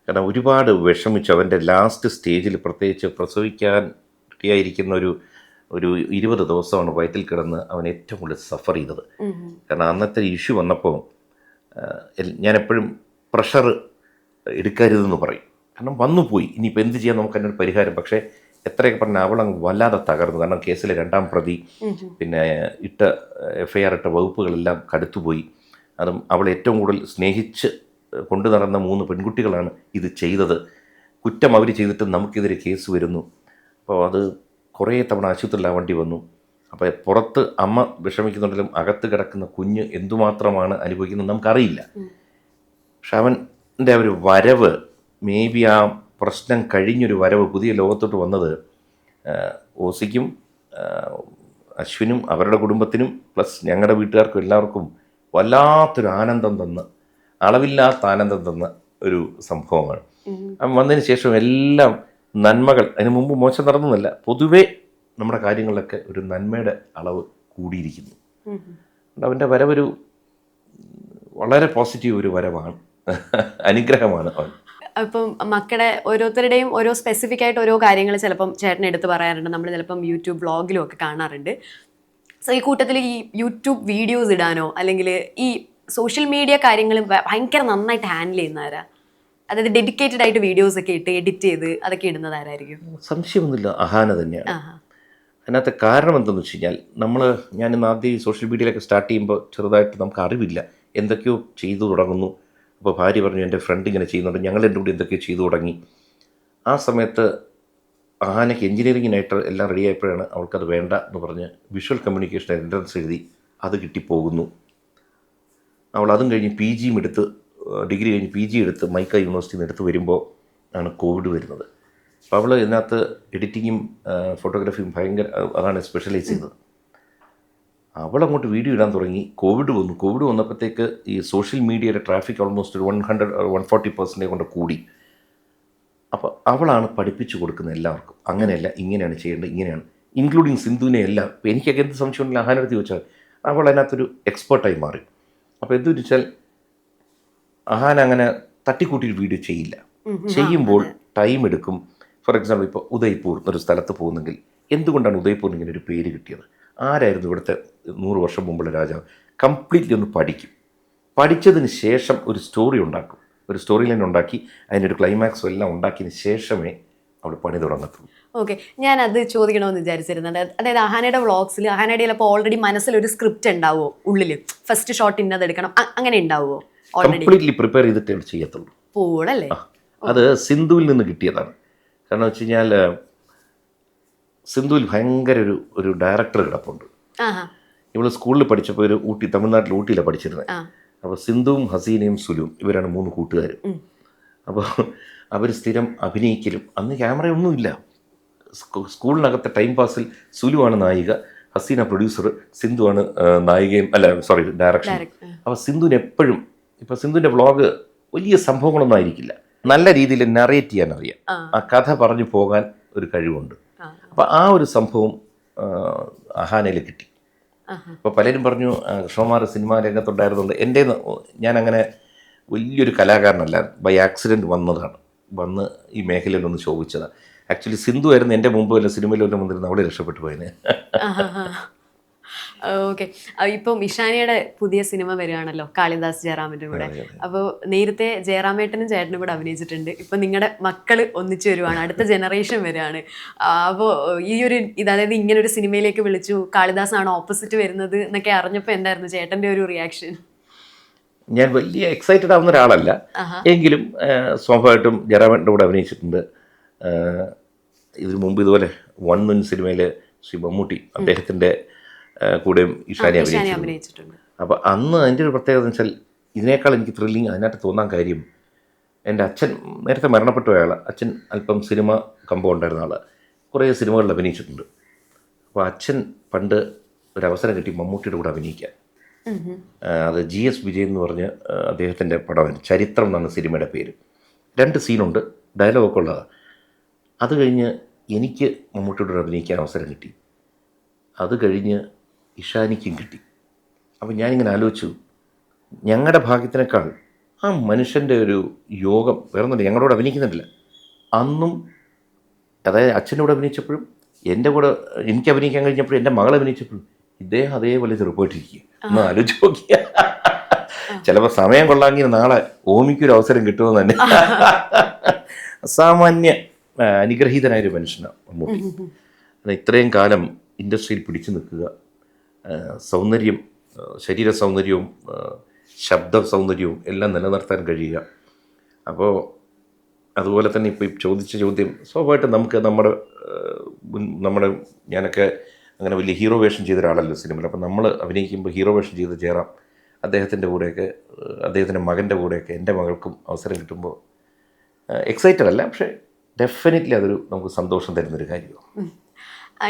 കാരണം ഒരുപാട് വിഷമിച്ചു. അവൻ്റെ ലാസ്റ്റ് സ്റ്റേജിൽ പ്രത്യേകിച്ച് പ്രസവിക്കാൻ റെഡിയായിരിക്കുന്ന ഒരു 20 ദിവസമാണ് വയറ്റിൽ കിടന്ന് അവൻ ഏറ്റവും കൂടുതൽ സഫർ ചെയ്തത്. കാരണം അന്നത്തെ ഇഷ്യൂ വന്നപ്പോൾ ഞാൻ എപ്പോഴും പ്രഷർ എടുക്കരുതെന്ന് പറയും. കാരണം വന്നു പോയി, ഇനിയിപ്പോൾ എന്ത് ചെയ്യാൻ നമുക്ക് അതിനൊരു പരിഹാരം. പക്ഷേ എത്രയൊക്കെ പറഞ്ഞാൽ അവളങ്ങ് വല്ലാതെ തകർന്നു. കാരണം കേസിലെ 2ാം പ്രതി, പിന്നെ FIR ഇട്ട വകുപ്പുകളെല്ലാം കടുത്തുപോയി. അതും അവൾ ഏറ്റവും കൂടുതൽ സ്നേഹിച്ച് കൊണ്ടു നടന്ന 3 പെൺകുട്ടികളാണ് ഇത് ചെയ്തത്. കുറ്റം അവർ ചെയ്തിട്ട് നമുക്കെതിരെ കേസ് വരുന്നു. അപ്പോൾ അത് കുറേ തവണ ആശുപത്രിയിലാവേണ്ടി വന്നു. അപ്പോൾ പുറത്ത് അമ്മ വിഷമിക്കുന്നുണ്ടെങ്കിലും അകത്ത് കിടക്കുന്ന കുഞ്ഞ് എന്തുമാത്രമാണ് അനുഭവിക്കുന്നത് നമുക്കറിയില്ല. പക്ഷെ അവൻ്റെ ഒരു വരവ്, മേ ബി ആ പ്രശ്നം കഴിഞ്ഞൊരു വരവ്, പുതിയ ലോകത്തോട്ട് വന്നത് ഓസിക്കും അശ്വിനും അവരുടെ കുടുംബത്തിനും പ്ലസ് ഞങ്ങളുടെ വീട്ടുകാർക്കും എല്ലാവർക്കും വല്ലാത്തൊരു ആനന്ദം തന്ന്, അളവില്ലാത്ത ആനന്ദം തന്ന ഒരു സംഭവമാണ്. അവൻ വന്നതിന് ശേഷം എല്ലാം നന്മകൾ, അതിന് മുമ്പ് മോശം നടന്നതല്ല, പൊതുവേ നമ്മുടെ കാര്യങ്ങളിലൊക്കെ ഒരു നന്മയുടെ അളവ് കൂടിയിരിക്കുന്നു. അവൻ്റെ വരവൊരു വളരെ പോസിറ്റീവ് ഒരു വരവാണ്, അനുഗ്രഹമാണ് അവൻ. അപ്പം മക്കളുടെ ഓരോരുത്തരുടെയും ഓരോ സ്പെസിഫിക് ആയിട്ട് ഓരോ കാര്യങ്ങൾ ചിലപ്പം ചേട്ടൻ എടുത്ത് പറയാറുണ്ട്. നമ്മൾ ചിലപ്പം യൂട്യൂബ് വ്ളോഗിലും ഒക്കെ കാണാറുണ്ട്. സോ ഈ കൂട്ടത്തിൽ ഈ യൂട്യൂബ് വീഡിയോസ് ഇടാനോ അല്ലെങ്കിൽ ഈ സോഷ്യൽ മീഡിയ കാര്യങ്ങൾ ഭയങ്കര നന്നായിട്ട് ഹാൻഡിൽ ചെയ്യുന്നവരാ? അതായത് ഡെഡിക്കേറ്റഡ് ആയിട്ട് വീഡിയോസ് ഒക്കെ ഇട്ട് എഡിറ്റ് ചെയ്ത് അതൊക്കെ ഇടുന്നതാരായിരിക്കും? സംശയമൊന്നുമില്ല, അഹാന തന്നെയാണ്. അതിനകത്ത് കാരണം എന്തെന്ന് വെച്ച് കഴിഞ്ഞാൽ, ഞാൻ ഇന്ന് ആദ്യം സോഷ്യൽ മീഡിയയിലൊക്കെ സ്റ്റാർട്ട് ചെയ്യുമ്പോൾ ചെറുതായിട്ട് നമുക്ക് അറിവില്ല, എന്തൊക്കെയോ ചെയ്തു തുടങ്ങുന്നു. അപ്പോൾ ഭാര്യ പറഞ്ഞു എൻ്റെ ഫ്രണ്ട് ഇങ്ങനെ ചെയ്യുന്നുണ്ട്, ഞങ്ങൾ എൻ്റെ കൂടി എന്തൊക്കെയോ ചെയ്തു തുടങ്ങി. ആ സമയത്ത് അഹാനയ്ക്ക് എഞ്ചിനീയറിങ്ങിനായിട്ട് എല്ലാം റെഡി ആയപ്പോഴാണ് അവൾക്കത് വേണ്ട എന്ന് പറഞ്ഞ് വിഷ്വൽ കമ്മ്യൂണിക്കേഷൻ എൻട്രൻസ് എഴുതി അത് കിട്ടിപ്പോകുന്നു. അവൾ അതും കഴിഞ്ഞ് PGയും എടുത്ത്, ഡിഗ്രി കഴിഞ്ഞ് PG എടുത്ത് മൈക്ക യൂണിവേഴ്സിറ്റിയിൽ നിന്ന് എടുത്ത് വരുമ്പോൾ ആണ് കോവിഡ് വരുന്നത്. അപ്പോൾ അവൾ ഇതിനകത്ത് എഡിറ്റിങ്ങും ഫോട്ടോഗ്രാഫിയും അതാണ് സ്പെഷ്യലൈസ് ചെയ്തത്. അവളങ്ങോട്ട് വീഡിയോ ഇടാൻ തുടങ്ങി. കോവിഡ് വന്നു. കോവിഡ് വന്നപ്പോഴത്തേക്ക് ഈ സോഷ്യൽ മീഡിയയുടെ ട്രാഫിക് ഓൾമോസ്റ്റ് 140% കൊണ്ട് കൂടി. അപ്പോൾ അവളാണ് പഠിപ്പിച്ചു കൊടുക്കുന്നത് എല്ലാവർക്കും, അങ്ങനെയല്ല ഇങ്ങനെയാണ് ചെയ്യേണ്ടത്, ഇങ്ങനെയാണ്, ഇൻക്ലൂഡിങ് സിന്ധുവിനെ എല്ലാം. ഇപ്പോൾ എനിക്കൊക്കെ എന്ത് സംശയമുണ്ടെങ്കിൽ അഹാനടുത്ത് ചോദിച്ചാൽ അവൾ അതിനകത്തൊരു എക്സ്പേർട്ടായി മാറി. അപ്പോൾ എന്ത് വെച്ചാൽ അഹാന അങ്ങനെ തട്ടിക്കൂട്ടി വീഡിയോ ചെയ്യില്ല. ചെയ്യുമ്പോൾ ടൈം എടുക്കും. ഫോർ എക്സാമ്പിൾ ഇപ്പോൾ ഉദയ്പൂർ എന്നൊരു സ്ഥലത്ത് പോകുന്നെങ്കിൽ എന്തുകൊണ്ടാണ് ഉദയ്പൂരിന് ഇങ്ങനെ ഒരു പേര് കിട്ടിയത്, ആരായിരുന്നു ഇവിടുത്തെ 100 വർഷം മുമ്പുള്ള രാജാവ്, കംപ്ലീറ്റ്ലി ഒന്ന് പഠിക്കും. പഠിച്ചതിന് ശേഷം ഒരു സ്റ്റോറി ഉണ്ടാക്കും, ഒരു സ്റ്റോറി ലൈൻ ഉണ്ടാക്കി അതിനൊരു ക്ലൈമാക്സും എല്ലാം ഉണ്ടാക്കിയതിന് ശേഷമേ അവൾ പണി തുടങ്ങത്തുള്ളൂ. ഓക്കെ, ഞാനത് ചോദിക്കണമെന്ന് വിചാരിച്ചിരുന്നുണ്ട്. അതായത് അഹാനയുടെ വ്ളോഗ്സിൽ അഹാനയുടെ ചിലപ്പോൾ ഓൾറെഡി മനസ്സിലൊരു സ്ക്രിപ്റ്റ് ഉണ്ടാവുമോ ഉള്ളിൽ, ഫസ്റ്റ് ഷോട്ട് ഇന്നത് എടുക്കണം, അങ്ങനെ ഉണ്ടാവുമോ? കംപ്ലീറ്റ്ലി പ്രിപ്പയർ ചെയ്തിട്ടേ അവൾ ചെയ്യത്തുള്ളൂ. പോളല്ലേ? അത് സിന്ധുവിൽ നിന്ന് കിട്ടിയതാണ്. കാരണം വെച്ച് കഴിഞ്ഞാൽ സിന്ധുവിൽ ഭയങ്കര ഒരു ഡയറക്ടർ കിടപ്പുണ്ട്. ഇവള് സ്കൂളിൽ പഠിച്ചപ്പോൾ തമിഴ്നാട്ടിൽ ഊട്ടിയിലാണ് പഠിച്ചിരുന്നത്. അപ്പോൾ സിന്ധുവും ഹസീനയും സുലുവും ഇവരാണ് 3 കൂട്ടുകാർ. അപ്പോൾ അവർ സ്ഥിരം അഭിനയിക്കലും, അന്ന് ക്യാമറയൊന്നുമില്ല. സ്കൂളിനകത്തെ ടൈം പാസിൽ സുലുവാണ് നായിക, ഹസീന പ്രൊഡ്യൂസർ, സിന്ധുവാണ് നായികയും ഡയറക്ഷൻ. അപ്പോൾ സിന്ധുവിന് എപ്പോഴും, ഇപ്പോൾ സിന്ധുവിൻ്റെ വ്ളോഗ് വലിയ സംഭവങ്ങളൊന്നും ആയിരിക്കില്ല, നല്ല രീതിയിൽ നറേറ്റ് ചെയ്യാൻ അറിയാം, ആ കഥ പറഞ്ഞു പോകാൻ ഒരു കഴിവുണ്ട്. അപ്പോൾ ആ ഒരു സംഭവം അഹാനയിൽ കിട്ടി. അപ്പോൾ പലരും പറഞ്ഞു കൃഷ്ണകുമാർ സിനിമാ രംഗത്തുണ്ടായിരുന്നുണ്ട്. ഞാനങ്ങനെ വലിയൊരു കലാകാരനല്ല, ബൈ ആക്സിഡൻറ്റ് വന്ന് ഈ മേഖലയിൽ ഒന്ന് ശോഭിച്ചതാണ്. ആക്ച്വലി സിന്ധു ആയിരുന്നു എൻ്റെ മുമ്പ് വല്ല സിനിമയിൽ വല്ല വന്നിരുന്നു, അവിടെ രക്ഷപ്പെട്ടു പോയതിന്. ഓക്കെ, ഇപ്പം ഇഷാനിയുടെ പുതിയ സിനിമ വരികയാണല്ലോ കാളിദാസ് ജയറാമിൻ്റെ കൂടെ. അപ്പോൾ നേരത്തെ ജയറാമേട്ടനും ചേട്ടനും കൂടെ അഭിനയിച്ചിട്ടുണ്ട്. ഇപ്പം നിങ്ങളുടെ മക്കൾ ഒന്നിച്ചു വരുവാണ്, അടുത്ത ജനറേഷൻ വരികയാണ്. അപ്പോൾ അതായത് ഇങ്ങനൊരു സിനിമയിലേക്ക് വിളിച്ചു, കാളിദാസ് ആണ് ഓപ്പോസിറ്റ് വരുന്നത് എന്നൊക്കെ അറിഞ്ഞപ്പോൾ എന്തായിരുന്നു ചേട്ടൻ്റെ ഒരു റിയാക്ഷൻ? ഞാൻ വലിയ എക്സൈറ്റഡ് ആവുന്ന ഒരാളല്ല, എങ്കിലും സ്വാഭാവികമായിട്ടും ജയറാമേട്ടൻ്റെ കൂടെ അഭിനയിച്ചിട്ടുണ്ട്. ഇതിനു മുമ്പ് ഇതുപോലെ 1 സിനിമയിൽ ശ്രീ മമ്മൂട്ടി അദ്ദേഹത്തിൻ്റെ കൂടെയും ഇഷാനി അഭിനയിച്ചിട്ടുണ്ട്. അപ്പോൾ അന്ന് അതിൻ്റെ ഒരു പ്രത്യേകത എന്ന് വെച്ചാൽ, ഇതിനേക്കാൾ എനിക്ക് ത്രില്ലിങ് അതിനകത്ത് തോന്നാൻ കാര്യം, എൻ്റെ അച്ഛൻ നേരത്തെ മരണപ്പെട്ടു പോയ ആൾ, അച്ഛൻ അല്പം സിനിമ കമ്പം ഉണ്ടായിരുന്ന ആൾ, കുറേ സിനിമകളിൽ അഭിനയിച്ചിട്ടുണ്ട്. അപ്പോൾ അച്ഛൻ പണ്ട് ഒരവസരം കിട്ടി മമ്മൂട്ടിയുടെ കൂടെ അഭിനയിക്കാൻ. അത് GS വിജയൻ എന്ന് പറഞ്ഞ് അദ്ദേഹത്തിൻ്റെ പടമാണ്, ചരിത്രം എന്നാണ് സിനിമയുടെ പേര്. 2 സീനുണ്ട്, ഡയലോഗൊക്കെ ഉള്ളതാണ്. അത് കഴിഞ്ഞ് എനിക്ക് മമ്മൂട്ടിയോട് അഭിനയിക്കാൻ അവസരം കിട്ടി. അത് കഴിഞ്ഞ് ഇഷാനിക്കും കിട്ടി. അപ്പോൾ ഞാനിങ്ങനെ ആലോചിച്ചു, ഞങ്ങളുടെ ഭാഗ്യത്തിനേക്കാൾ ആ മനുഷ്യൻ്റെ ഒരു യോഗം വേറൊന്നുമില്ല, ഞങ്ങളോട് അഭിനയിക്കുന്നില്ല. അന്നും അതായത് അച്ഛൻ്റെ കൂടെ അഭിനയിച്ചപ്പോഴും എൻ്റെ കൂടെ എനിക്ക് അഭിനയിക്കാൻ കഴിഞ്ഞപ്പോഴും എൻ്റെ മകൾ അഭിനയിച്ചപ്പോഴും ഇദ്ദേഹം അതേപോലെ ചെറുപ്പമായിട്ടിരിക്കുക. ഒന്ന് ആലോചിച്ച് നോക്കിയ ചിലപ്പോൾ സമയം കൊള്ളാമെങ്കിൽ നാളെ ഓമിക്കൊരു അവസരം കിട്ടുമെന്ന് തന്നെ. അസാമാന്യ അനുഗ്രഹീതനായൊരു മനുഷ്യനാണ് മമ്മൂട്ടി. ഇത്രയും കാലം ഇൻഡസ്ട്രിയിൽ പിടിച്ചു നിൽക്കുക, സൗന്ദര്യം, ശരീര സൗന്ദര്യവും ശബ്ദ സൗന്ദര്യവും എല്ലാം നിലനിർത്താൻ കഴിയുക. അപ്പോൾ അതുപോലെ തന്നെ ഇപ്പോൾ ഈ ചോദിച്ച ചോദ്യം സ്വാഭാവികമായിട്ടും നമുക്ക് നമ്മുടെ ഞാനൊക്കെ അങ്ങനെ വലിയ ഹീറോ വേഷം ചെയ്ത ഒരാളല്ലോ സിനിമയിൽ. അപ്പോൾ നമ്മൾ അഭിനയിക്കുമ്പോൾ ഹീറോ വേഷം ചെയ്ത് ചേരാം. അദ്ദേഹത്തിൻ്റെ കൂടെയൊക്കെ, അദ്ദേഹത്തിൻ്റെ മകൻ്റെ കൂടെയൊക്കെ എൻ്റെ മകൾക്കും അവസരം കിട്ടുമ്പോൾ എക്സൈറ്റഡ് അല്ല, പക്ഷേ ഡെഫിനറ്റ്ലി അതൊരു നമുക്ക് സന്തോഷം തരുന്നൊരു കാര്യമാണ്.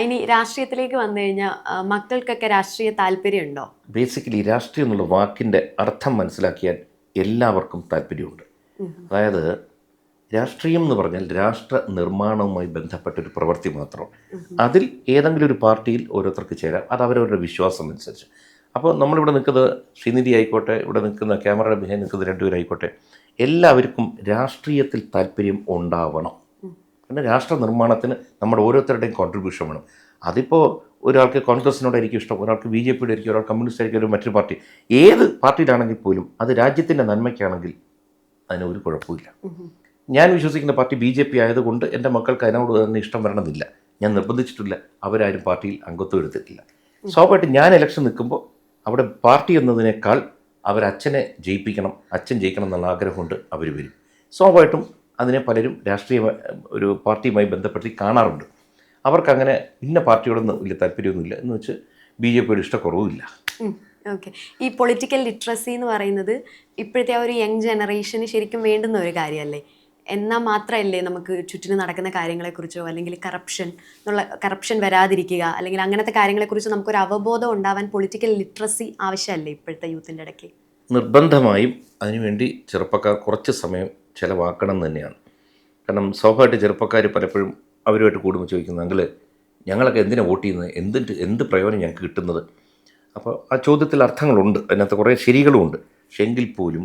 ഇനി രാഷ്ട്രീയത്തിലേക്ക് വന്നു കഴിഞ്ഞാൽ മക്കൾക്കൊക്കെ രാഷ്ട്രീയ താല്പര്യമുണ്ടോ? ബേസിക്കലി രാഷ്ട്രീയം എന്നുള്ള വാക്കിൻ്റെ അർത്ഥം മനസ്സിലാക്കിയാൽ എല്ലാവർക്കും താല്പര്യമുണ്ട്. അതായത് രാഷ്ട്രീയം എന്ന് പറഞ്ഞാൽ രാഷ്ട്ര നിർമ്മാണവുമായി ബന്ധപ്പെട്ടൊരു പ്രവൃത്തി മാത്രം. അതിൽ ഏതെങ്കിലും ഒരു പാർട്ടിയിൽ ഓരോരുത്തർക്ക് ചേരാം, അത് അവരവരുടെ വിശ്വാസം അനുസരിച്ച്. അപ്പോൾ നമ്മളിവിടെ നിൽക്കുന്നത് ശ്രീനിധി ആയിക്കോട്ടെ, ഇവിടെ നിൽക്കുന്ന ക്യാമറയുടെ ബിഹൈൻഡ് നിൽക്കുന്ന രണ്ടുപേരായിക്കോട്ടെ, എല്ലാവർക്കും രാഷ്ട്രീയത്തിൽ താല്പര്യം ഉണ്ടാവണം. പിന്നെ രാഷ്ട്ര നിർമ്മാണത്തിന് നമ്മുടെ ഓരോരുത്തരുടെയും കോൺട്രിബ്യൂഷൻ വേണം. അതിപ്പോൾ ഒരാൾക്ക് കോൺഗ്രസിനോടായിരിക്കും ഇഷ്ടം, ഒരാൾക്ക് BJP ആയിരിക്കും, ഒരാൾ കമ്മ്യൂണിസ്റ്റ് ആയിരിക്കും, ഒരു മറ്റൊരു പാർട്ടി. ഏത് പാർട്ടിയിലാണെങ്കിൽ പോലും അത് രാജ്യത്തിൻ്റെ നന്മയ്ക്കാണെങ്കിൽ അതിന് ഒരു കുഴപ്പമില്ല. ഞാൻ വിശ്വസിക്കുന്ന പാർട്ടി BJP ആയതുകൊണ്ട് എൻ്റെ മക്കൾക്ക് അതിനോട് തന്നെ ഇഷ്ടം വരണമെന്നില്ല. ഞാൻ നിർബന്ധിച്ചിട്ടില്ല, അവരാരും പാർട്ടിയിൽ അംഗത്വം എടുത്തിട്ടില്ല. സ്വാഭാവികമായിട്ടും ഞാൻ ഇലക്ഷൻ നിൽക്കുമ്പോൾ അവിടെ പാർട്ടി എന്നതിനേക്കാൾ അവരച്ഛനെ ജയിപ്പിക്കണം, അച്ഛൻ ജയിക്കണം എന്നുള്ള ആഗ്രഹമുണ്ട്, അവർ വരും. സ്വാഭാവികമായിട്ടും അതിനെ പലരും രാഷ്ട്രീയ ഒരു പാർട്ടിയുമായി ബന്ധപ്പെടുത്തി കാണാറുണ്ട്. അവർക്കങ്ങനെ ഇന്ന പാർട്ടിയോടൊന്നും വലിയ താല്പര്യമൊന്നുമില്ല എന്ന് വെച്ച് BJPയുടെ ഇഷ്ടക്കുറവുമില്ല. ഓക്കെ. ഈ പൊളിറ്റിക്കൽ ലിറ്ററസി എന്ന് പറയുന്നത് ഇപ്പോഴത്തെ ആ ഒരു യങ് ജനറേഷന് ശരിക്കും വേണ്ടുന്ന ഒരു കാര്യമല്ലേ? എന്നാൽ മാത്രമല്ലേ നമുക്ക് ചുറ്റിനും നടക്കുന്ന കാര്യങ്ങളെക്കുറിച്ചോ അല്ലെങ്കിൽ കറപ്ഷൻ വരാതിരിക്കുക അല്ലെങ്കിൽ അങ്ങനത്തെ കാര്യങ്ങളെക്കുറിച്ച് നമുക്കൊരു അവബോധം ഉണ്ടാവാൻ പൊളിറ്റിക്കൽ ലിറ്ററസി ആവശ്യമല്ലേ ഇപ്പോഴത്തെ യൂത്തിൻ്റെ ഇടയ്ക്ക്? നിർബന്ധമായും അതിനുവേണ്ടി ചെറുപ്പക്കാർ കുറച്ച് സമയം ചിലവാക്കണം എന്ന് തന്നെയാണ്. കാരണം സ്വാഭാവികമായിട്ട് ചെറുപ്പക്കാർ പലപ്പോഴും അവരുമായിട്ട് കൂടുമ്പോൾ ചോദിക്കുന്നത്, അങ്കിൾ ഞങ്ങളൊക്കെ എന്തിനാണ് വോട്ട് ചെയ്യുന്നത്, എന്ത് പ്രയോജനം ഞങ്ങൾക്ക് കിട്ടുന്നത്? അപ്പോൾ ആ ചോദ്യത്തിൽ അർത്ഥങ്ങളുണ്ട്, അതിനകത്ത് കുറേ ശരികളുമുണ്ട്. പക്ഷെ എങ്കിൽ പോലും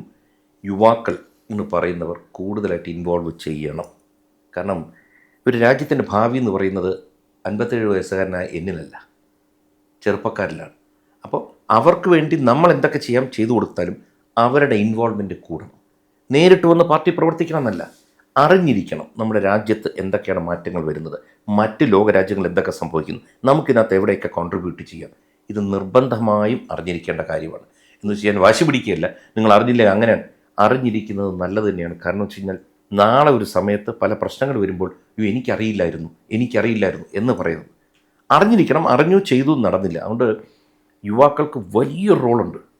യുവാക്കൾ എന്ന് പറയുന്നവർ കൂടുതലായിട്ട് ഇൻവോൾവ് ചെയ്യണം. കാരണം ഒരു രാജ്യത്തിൻ്റെ ഭാവി എന്ന് പറയുന്നത് 57 വയസ്സുകാരനായ എന്നിലല്ല, ചെറുപ്പക്കാരിലാണ്. അപ്പോൾ അവർക്ക് വേണ്ടി നമ്മൾ എന്തൊക്കെ ചെയ്തു കൊടുത്താലും അവരുടെ ഇൻവോൾവ്മെൻറ്റ് കൂടണം. നേരിട്ട് വന്ന് പാർട്ടി പ്രവർത്തിക്കണം എന്നല്ല, അറിഞ്ഞിരിക്കണം നമ്മുടെ രാജ്യത്ത് എന്തൊക്കെയാണ് മാറ്റങ്ങൾ വരുന്നത്, മറ്റ് ലോകരാജ്യങ്ങൾ എന്തൊക്കെ സംഭവിക്കുന്നു, നമുക്കിതിനകത്ത് എവിടെയൊക്കെ കോൺട്രിബ്യൂട്ട് ചെയ്യാം. ഇത് നിർബന്ധമായും അറിഞ്ഞിരിക്കേണ്ട കാര്യമാണ്. എന്ന് വെച്ച് ഞാൻ വാശി പിടിക്കുകയല്ല, നിങ്ങൾ അറിഞ്ഞില്ല, അങ്ങനെയാണ്. അറിഞ്ഞിരിക്കുന്നത് നല്ലത് തന്നെയാണ്. കാരണം വെച്ച് കഴിഞ്ഞാൽ നാളെ ഒരു സമയത്ത് പല പ്രശ്നങ്ങൾ വരുമ്പോൾ എനിക്കറിയില്ലായിരുന്നു എന്ന് പറയുന്നത്. അറിഞ്ഞിരിക്കണം, അറിഞ്ഞു ചെയ്തു നടന്നില്ല. അതുകൊണ്ട് യുവാക്കൾക്ക് വലിയൊരു റോളുണ്ട്.